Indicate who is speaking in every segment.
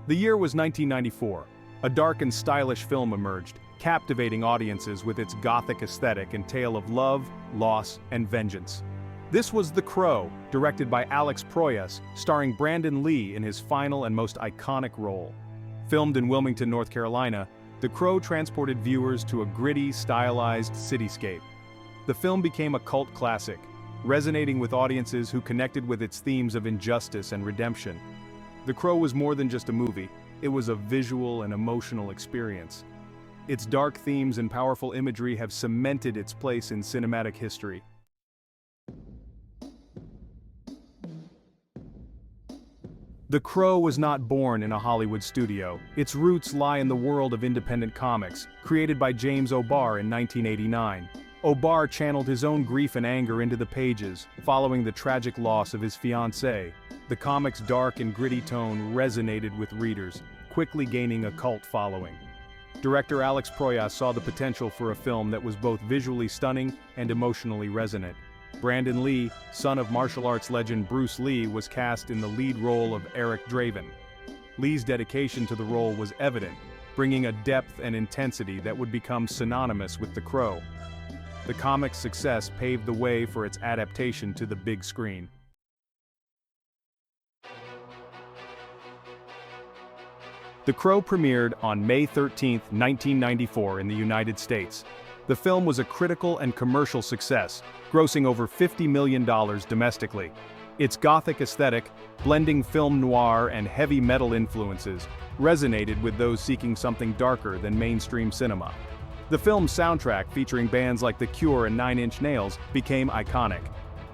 Speaker 1: The year was 1994. A dark and stylish film emerged, captivating audiences with its Gothic aesthetic and tale of love, loss, and vengeance. This was The Crow, directed by Alex Proyas, starring Brandon Lee in his final and most iconic role. Filmed in Wilmington, North Carolina, The Crow transported viewers to a gritty, stylized cityscape. The film became a cult classic, resonating with audiences who connected with its themes of injustice and redemption. The Crow was more than just a movie, it was a visual and emotional experience. Its dark themes and powerful imagery have cemented its place in cinematic history. The Crow was not born in a Hollywood studio. Its roots lie in the world of independent comics, created by James O'Barr in 1989. O'Barr channeled his own grief and anger into the pages, following the tragic loss of his fiancée. The comic's dark and gritty tone resonated with readers, quickly gaining a cult following. Director Alex Proyas saw the potential for a film that was both visually stunning and emotionally resonant. Brandon Lee, son of martial arts legend Bruce Lee, was cast in the lead role of Eric Draven. Lee's dedication to the role was evident, bringing a depth and intensity that would become synonymous with The Crow. The comic's success paved the way for its adaptation to the big screen. The Crow premiered on May 13, 1994 in the United States. The film was a critical and commercial success, grossing over $50 million domestically. Its Gothic aesthetic, blending film noir and heavy metal influences, resonated with those seeking something darker than mainstream cinema. The film's soundtrack, featuring bands like The Cure and 9 Inch Nails, became iconic.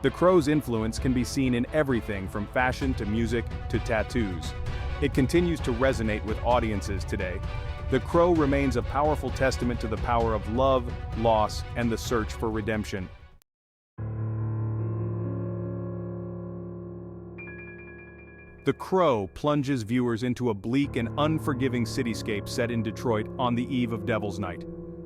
Speaker 1: The Crow's influence can be seen in everything from fashion to music to tattoos. It continues to resonate with audiences today. The Crow remains a powerful testament to the power of love, loss, and the search for redemption. The Crow plunges viewers into a bleak and unforgiving cityscape set in Detroit on the eve of Devil's Night.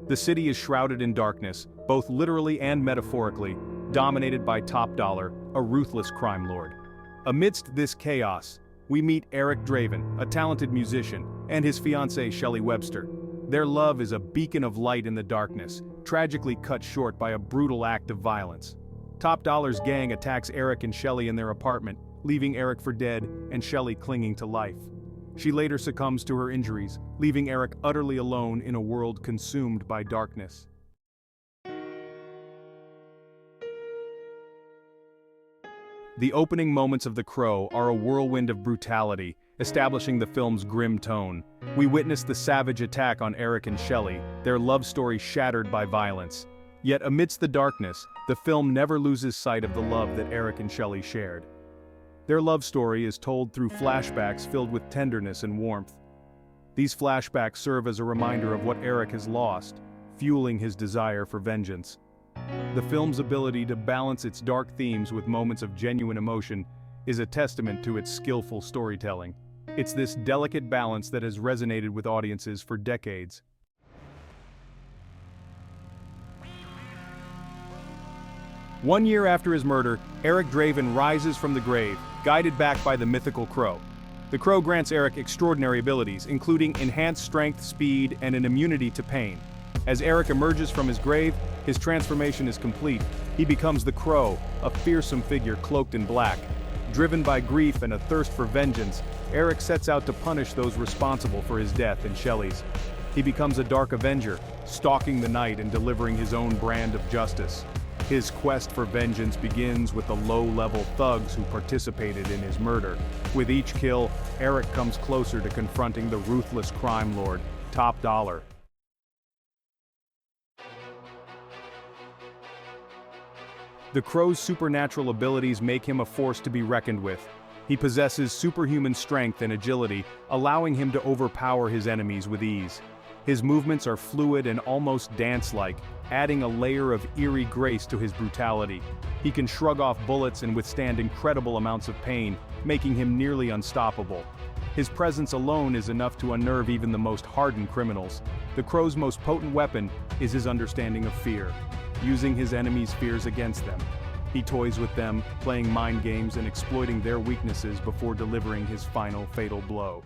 Speaker 1: The city is shrouded in darkness, both literally and metaphorically, dominated by Top Dollar, a ruthless crime lord. Amidst this chaos, we meet Eric Draven, a talented musician, and his fiancée Shelley Webster. Their love is a beacon of light in the darkness, tragically cut short by a brutal act of violence. Top Dollar's gang attacks Eric and Shelley in their apartment, leaving Eric for dead and Shelley clinging to life. She later succumbs to her injuries, leaving Eric utterly alone in a world consumed by darkness. The opening moments of The Crow are a whirlwind of brutality, establishing the film's grim tone. We witness the savage attack on Eric and Shelley, their love story shattered by violence. Yet amidst the darkness, the film never loses sight of the love that Eric and Shelley shared. Their love story is told through flashbacks filled with tenderness and warmth. These flashbacks serve as a reminder of what Eric has lost, fueling his desire for vengeance. The film's ability to balance its dark themes with moments of genuine emotion is a testament to its skillful storytelling. It's this delicate balance that has resonated with audiences for decades. One year after his murder, Eric Draven rises from the grave, guided back by the mythical Crow. The Crow grants Eric extraordinary abilities, including enhanced strength, speed, and an immunity to pain. As Eric emerges from his grave, his transformation is complete. He becomes the Crow, a fearsome figure cloaked in black. Driven by grief and a thirst for vengeance, Eric sets out to punish those responsible for his death and Shelley's. He becomes a dark avenger, stalking the night and delivering his own brand of justice. His quest for vengeance begins with the low-level thugs who participated in his murder. With each kill, Eric comes closer to confronting the ruthless crime lord, Top Dollar. The Crow's supernatural abilities make him a force to be reckoned with. He possesses superhuman strength and agility, allowing him to overpower his enemies with ease. His movements are fluid and almost dance-like, adding a layer of eerie grace to his brutality. He can shrug off bullets and withstand incredible amounts of pain, making him nearly unstoppable. His presence alone is enough to unnerve even the most hardened criminals. The Crow's most potent weapon is his understanding of fear, using his enemies' fears against them. He toys with them, playing mind games and exploiting their weaknesses before delivering his final fatal blow.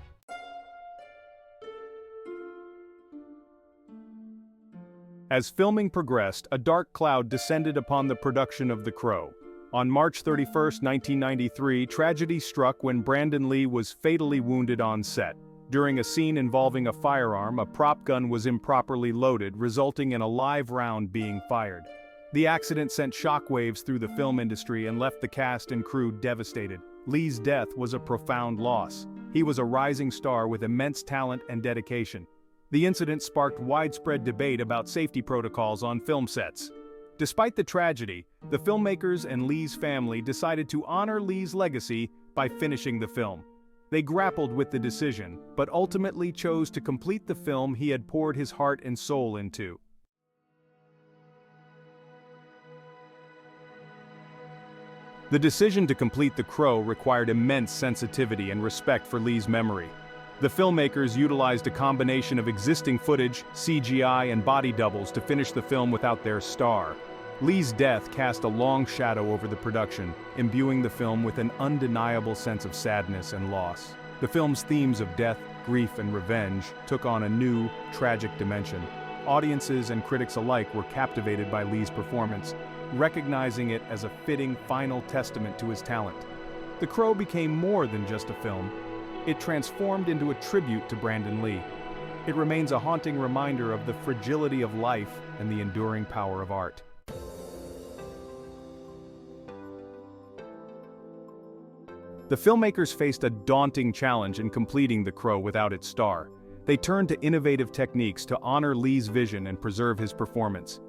Speaker 1: As filming progressed, a dark cloud descended upon the production of The Crow. On March 31, 1993, tragedy struck when Brandon Lee was fatally wounded on set. During a scene involving a firearm, a prop gun was improperly loaded, resulting in a live round being fired. The accident sent shockwaves through the film industry and left the cast and crew devastated. Lee's death was a profound loss. He was a rising star with immense talent and dedication. The incident sparked widespread debate about safety protocols on film sets. Despite the tragedy, the filmmakers and Lee's family decided to honor Lee's legacy by finishing the film. They grappled with the decision, but ultimately chose to complete the film he had poured his heart and soul into. The decision to complete The Crow required immense sensitivity and respect for Lee's memory. The filmmakers utilized a combination of existing footage, CGI, and body doubles to finish the film without their star. Lee's death cast a long shadow over the production, imbuing the film with an undeniable sense of sadness and loss. The film's themes of death, grief, and revenge took on a new, tragic dimension. Audiences and critics alike were captivated by Lee's performance, recognizing it as a fitting final testament to his talent. The Crow became more than just a film. It transformed into a tribute to Brandon Lee. It remains a haunting reminder of the fragility of life and the enduring power of art. The filmmakers faced a daunting challenge in completing The Crow without its star. They turned to innovative techniques to honor Lee's vision and preserve his performance.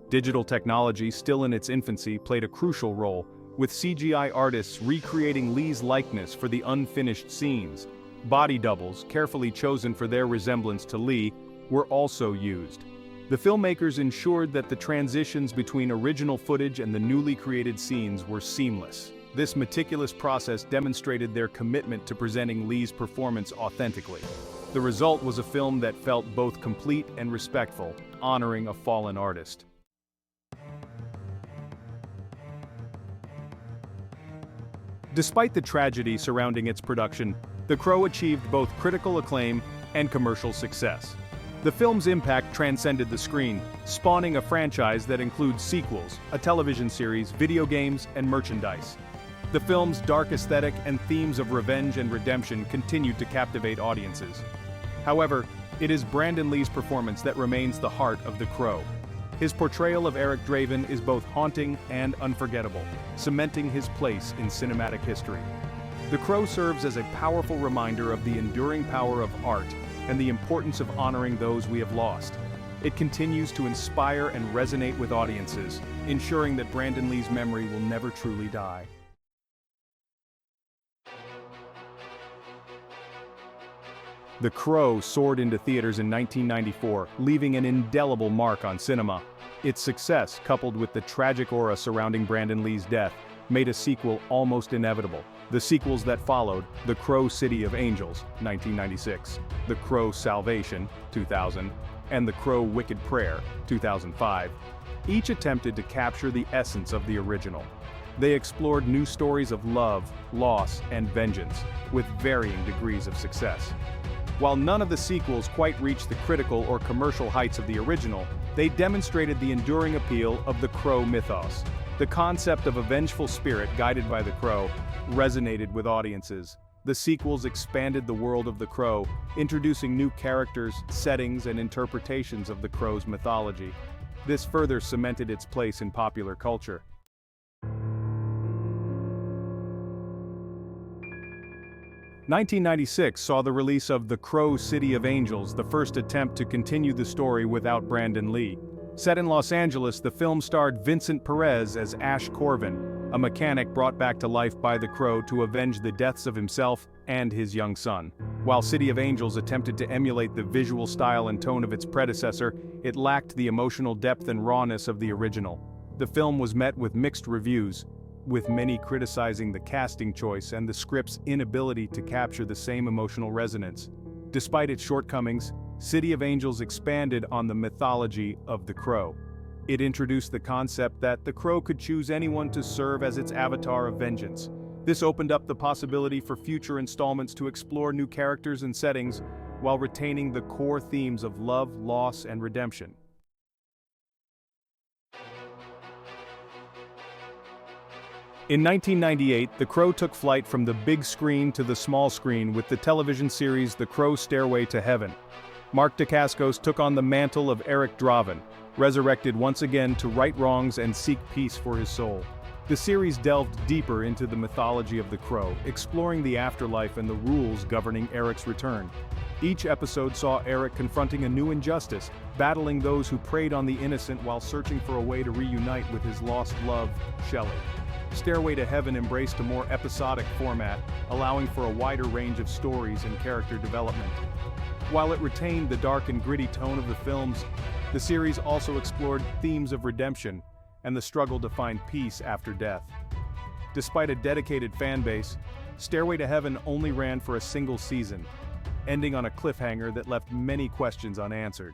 Speaker 1: Digital technology, still in its infancy, played a crucial role, with CGI artists recreating Lee's likeness for the unfinished scenes. Body doubles, carefully chosen for their resemblance to Lee, were also used. The filmmakers ensured that the transitions between original footage and the newly created scenes were seamless. This meticulous process demonstrated their commitment to presenting Lee's performance authentically. The result was a film that felt both complete and respectful, honoring a fallen artist. Despite the tragedy surrounding its production, The Crow achieved both critical acclaim and commercial success. The film's impact transcended the screen, spawning a franchise that includes sequels, a television series, video games, and merchandise. The film's dark aesthetic and themes of revenge and redemption continued to captivate audiences. However, it is Brandon Lee's performance that remains the heart of The Crow. His portrayal of Eric Draven is both haunting and unforgettable, cementing his place in cinematic history. The Crow serves as a powerful reminder of the enduring power of art and the importance of honoring those we have lost. It continues to inspire and resonate with audiences, ensuring that Brandon Lee's memory will never truly die. The Crow soared into theaters in 1994, leaving an indelible mark on cinema. Its success, coupled with the tragic aura surrounding Brandon Lee's death, made a sequel almost inevitable. The sequels that followed, The Crow City of Angels, 1996, The Crow Salvation, 2000, and The Crow Wicked Prayer, 2005, each attempted to capture the essence of the original. They explored new stories of love, loss, and vengeance, with varying degrees of success. While none of the sequels quite reached the critical or commercial heights of the original, they demonstrated the enduring appeal of the Crow mythos. The concept of a vengeful spirit guided by the Crow resonated with audiences. The sequels expanded the world of the Crow, introducing new characters, settings, and interpretations of the Crow's mythology. This further cemented its place in popular culture. 1996 saw the release of The Crow City of Angels, the first attempt to continue the story without Brandon Lee. Set in Los Angeles, the film starred Vincent Perez as Ash Corvin, a mechanic brought back to life by the Crow to avenge the deaths of himself and his young son. While City of Angels attempted to emulate the visual style and tone of its predecessor, it lacked the emotional depth and rawness of the original. The film was met with mixed reviews, with many criticizing the casting choice and the script's inability to capture the same emotional resonance. Despite its shortcomings, City of Angels expanded on the mythology of the Crow. It introduced the concept that the Crow could choose anyone to serve as its avatar of vengeance. This opened up the possibility for future installments to explore new characters and settings while retaining the core themes of love, loss, and redemption. In 1998, The Crow took flight from the big screen to the small screen with the television series The Crow Stairway to Heaven. Mark Dacascos took on the mantle of Eric Draven, resurrected once again to right wrongs and seek peace for his soul. The series delved deeper into the mythology of the Crow, exploring the afterlife and the rules governing Eric's return. Each episode saw Eric confronting a new injustice, battling those who preyed on the innocent while searching for a way to reunite with his lost love, Shelley. Stairway to Heaven embraced a more episodic format, allowing for a wider range of stories and character development. While it retained the dark and gritty tone of the films, the series also explored themes of redemption and the struggle to find peace after death. Despite a dedicated fan base, Stairway to Heaven only ran for a single season, ending on a cliffhanger that left many questions unanswered.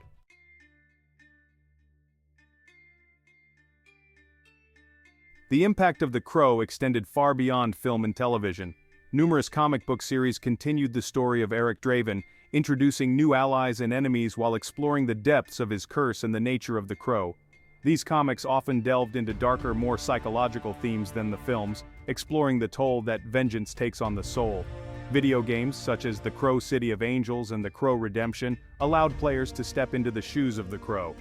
Speaker 1: The impact of The Crow extended far beyond film and television. Numerous comic book series continued the story of Eric Draven, introducing new allies and enemies while exploring the depths of his curse and the nature of the Crow. These comics often delved into darker, more psychological themes than the films, exploring the toll that vengeance takes on the soul. Video games, such as The Crow City of Angels and The Crow Redemption, allowed players to step into the shoes of the Crow.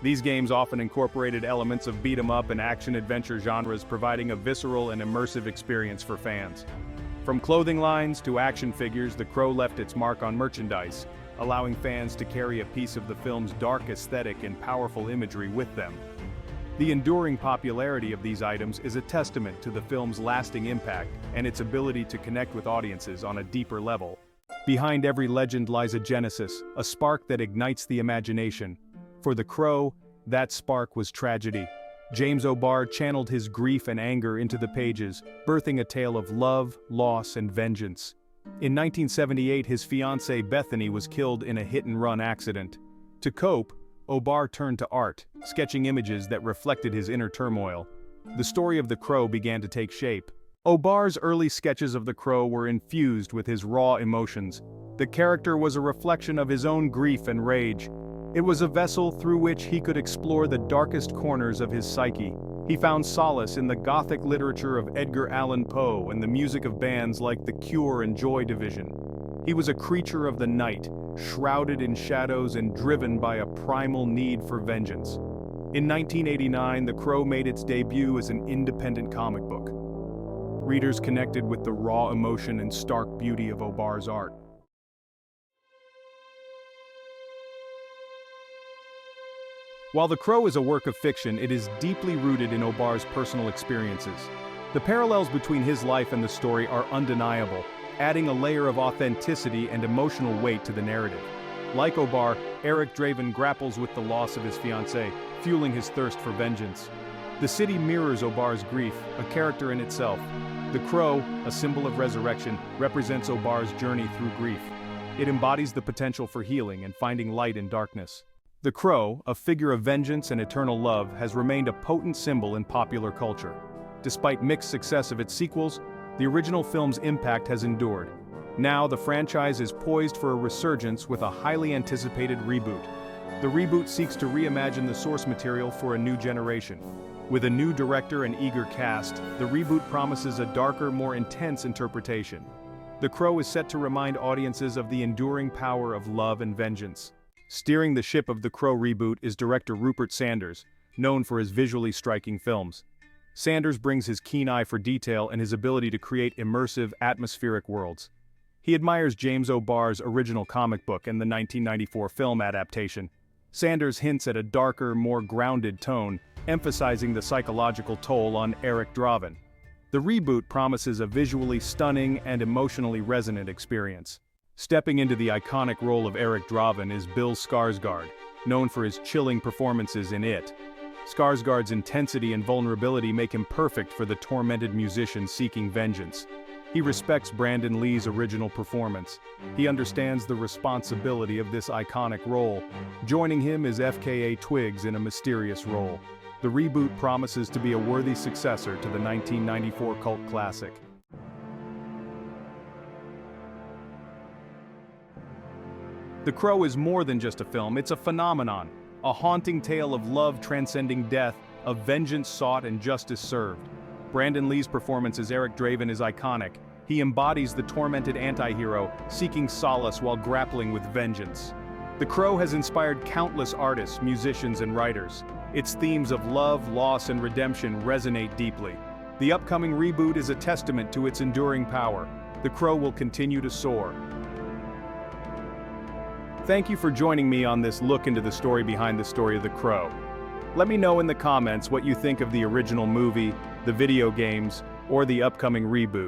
Speaker 1: These games often incorporated elements of beat-em-up and action-adventure genres, providing a visceral and immersive experience for fans. From clothing lines to action figures, The Crow left its mark on merchandise, allowing fans to carry a piece of the film's dark aesthetic and powerful imagery with them. The enduring popularity of these items is a testament to the film's lasting impact and its ability to connect with audiences on a deeper level. Behind every legend lies a genesis, a spark that ignites the imagination. For The Crow, that spark was tragedy. James O'Barr channeled his grief and anger into the pages, birthing a tale of love, loss, and vengeance. In 1978, his fiancée Bethany was killed in a hit-and-run accident. To cope, O'Barr turned to art, sketching images that reflected his inner turmoil. The story of the Crow began to take shape. O'Barr's early sketches of the Crow were infused with his raw emotions. The character was a reflection of his own grief and rage. It was a vessel through which he could explore the darkest corners of his psyche. He found solace in the Gothic literature of Edgar Allan Poe and the music of bands like The Cure and Joy Division. He was a creature of the night, shrouded in shadows and driven by a primal need for vengeance. In 1989, The Crow made its debut as an independent comic book. Readers connected with the raw emotion and stark beauty of O'Barr's art. While The Crow is a work of fiction, it is deeply rooted in O'Barr's personal experiences. The parallels between his life and the story are undeniable, adding a layer of authenticity and emotional weight to the narrative. Like O'Barr, Eric Draven grapples with the loss of his fiancée, fueling his thirst for vengeance. The city mirrors O'Barr's grief, a character in itself. The Crow, a symbol of resurrection, represents O'Barr's journey through grief. It embodies the potential for healing and finding light in darkness. The Crow, a figure of vengeance and eternal love, has remained a potent symbol in popular culture. Despite mixed success of its sequels, the original film's impact has endured. Now, the franchise is poised for a resurgence with a highly anticipated reboot. The reboot seeks to reimagine the source material for a new generation. With a new director and eager cast, the reboot promises a darker, more intense interpretation. The Crow is set to remind audiences of the enduring power of love and vengeance. Steering the ship of the Crow reboot is director Rupert Sanders, known for his visually striking films. Sanders brings his keen eye for detail and his ability to create immersive, atmospheric worlds. He admires James O'Barr's original comic book and the 1994 film adaptation. Sanders hints at a darker, more grounded tone, emphasizing the psychological toll on Eric Draven. The reboot promises a visually stunning and emotionally resonant experience. Stepping into the iconic role of Eric Draven is Bill Skarsgård, known for his chilling performances in It. Skarsgård's intensity and vulnerability make him perfect for the tormented musician seeking vengeance. He respects Brandon Lee's original performance. He understands the responsibility of this iconic role. Joining him is FKA Twigs in a mysterious role. The reboot promises to be a worthy successor to the 1994 cult classic. The Crow is more than just a film, it's a phenomenon. A haunting tale of love transcending death, of vengeance sought and justice served. Brandon Lee's performance as Eric Draven is iconic. He embodies the tormented anti-hero, seeking solace while grappling with vengeance. The Crow has inspired countless artists, musicians, and writers. Its themes of love, loss, and redemption resonate deeply. The upcoming reboot is a testament to its enduring power. The Crow will continue to soar. Thank you for joining me on this look into the story behind the story of The Crow. Let me know in the comments what you think of the original movie, the video games, or the upcoming reboot.